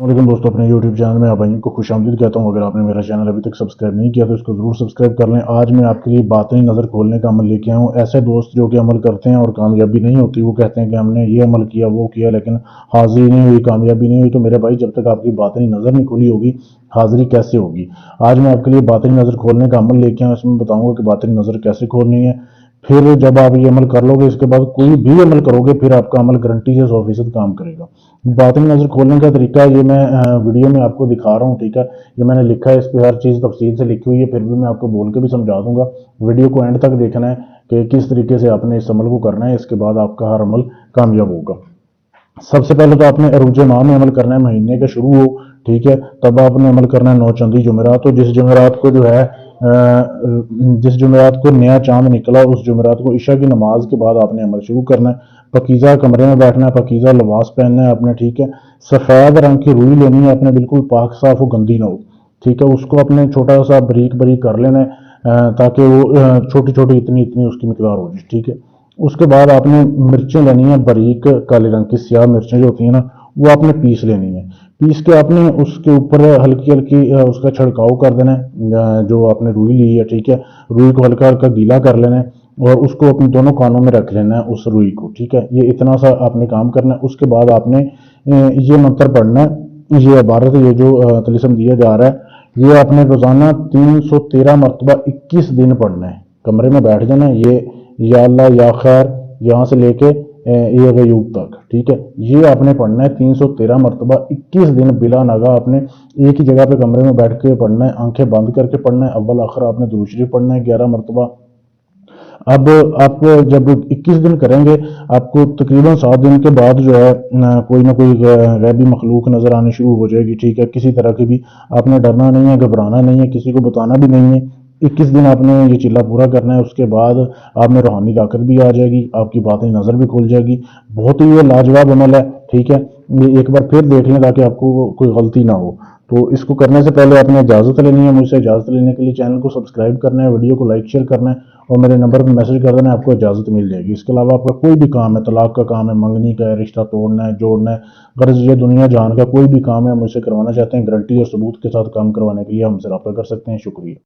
लेकिन दोस्तों, अपने YouTube चैनल में आप भाइयों को खुशामदीद कहता हूँ। अगर आपने मेरा चैनल अभी तक सब्सक्राइब नहीं किया तो इसको ज़रूर सब्सक्राइब कर लें। आज मैं आपके लिए बातिनी नज़र खोलने का अमल लेके आया हूँ। ऐसे दोस्त जो कि अमल करते हैं और कामयाबी नहीं होती, वो कहते हैं कि हमने ये अमल किया, वो किया, लेकिन हाजिरी नहीं हुई, कामयाबी नहीं हुई। तो मेरे भाई, जब तक आपकी बातिनी नज़र नहीं खुली होगी, हाजिरी कैसे होगी? आज मैं आपके लिए बातिनी नज़र खोलने का अमल लेके आया हूँ। इसमें बताऊँगा कि बातिनी नज़र कैसे खोलनी है। फिर जब आप ये अमल कर लोगे, इसके बाद कोई भी अमल करोगे, फिर आपका अमल गारंटी से 100% काम करेगा। बातिनी नज़र खोलने का तरीका ये मैं वीडियो में आपको दिखा रहा हूँ, ठीक है। ये मैंने लिखा है, इस पर हर चीज़ तफसील से लिखी हुई है, फिर भी मैं आपको बोल के भी समझा दूंगा। वीडियो को एंड तक देखना है कि किस तरीके से आपने इस अमल को करना है। इसके बाद आपका हर अमल कामयाब होगा। सबसे पहले तो आपने अरूज माह में अमल करना है, महीने के शुरू हो, ठीक है, तब आपने अमल करना है 9 चंदी जुमेरात। तो जिस जुमेरात को जो है जिस जुमेरात को नया चांद निकला, उस जुमेरात को ईशा की नमाज के बाद आपने अमल शुरू करना है। पकीज़ा कमरे में बैठना है, पकीज़ा लिबास पहनना है आपने, ठीक है। सफ़ेद रंग की रुई लेनी है आपने, बिल्कुल पाक साफ हो, गंदी ना हो, ठीक है। उसको अपने छोटा सा बारीक बारीक कर लेना है, ताकि वो छोटी छोटी इतनी इतनी उसकी मिकदार हो जाए, ठीक है। उसके बाद आपने मिर्चें लेनी है, बारीक काले रंग की स्याह मिर्चें जो होती हैं ना, वो आपने पीस लेनी है। पीस के आपने उसके ऊपर हल्की हल्की उसका छिड़काव कर देना है, जो आपने रुई ली है, ठीक है। रुई को हल्का हल्का गीला कर लेना है और उसको अपने दोनों कानों में रख लेना है, उस रुई को, ठीक है। ये इतना सा आपने काम करना है। उसके बाद आपने ये मंत्र पढ़ना है, ये इबारत, ये जो तिलिस्म दिया जा रहा है, ये आपने रोजाना 313 मरतबा 21 दिन पढ़ना है। कमरे में बैठ जाना, ये या अल्लाह या खैर, यहाँ से लेके ये गयूब तक, ठीक है। ये आपने पढ़ना है 313 मरतबा 21 दिन बिला नगा। आपने एक ही जगह पे कमरे में बैठ के पढ़ना है, आंखें बंद करके पढ़ना है। अव्वल आखिर आपने दुरूद शरीफ पढ़ना है 11 मरतबा। अब आप जब 21 दिन करेंगे, आपको तकरीबन 7 दिन के बाद जो है कोई ना कोई गैबी मखलूक नजर आनी शुरू हो जाएगी, ठीक है। किसी तरह की भी आपने डरना नहीं है, घबराना नहीं है, किसी को बताना भी नहीं है। 21 दिन आपने ये चिल्ला पूरा करना है। उसके बाद आप में रूहानी ताकत भी आ जाएगी, आपकी बातें नज़र भी खुल जाएगी। बहुत ही ये लाजवाब अमल है, ठीक है। ये एक बार फिर देख लें ताकि आपको कोई गलती ना हो। तो इसको करने से पहले आपने इजाज़त लेनी है मुझसे। इजाज़त लेने के लिए चैनल को सब्सक्राइब करना है, वीडियो को लाइक शेयर करना है और मेरे नंबर पर मैसेज कर देना है, आपको इजाज़त मिल जाएगी। इसके अलावा आपका कोई भी काम है, तलाक का काम है, मंगनी का है, रिश्ता तोड़ना है, जोड़ना है, गर्ज ये दुनिया जहान का कोई भी काम है मुझसे करवाना चाहते हैं, गारंटी और सबूत के साथ काम करवाने के लिए हमसे रब्ता कर सकते हैं। शुक्रिया।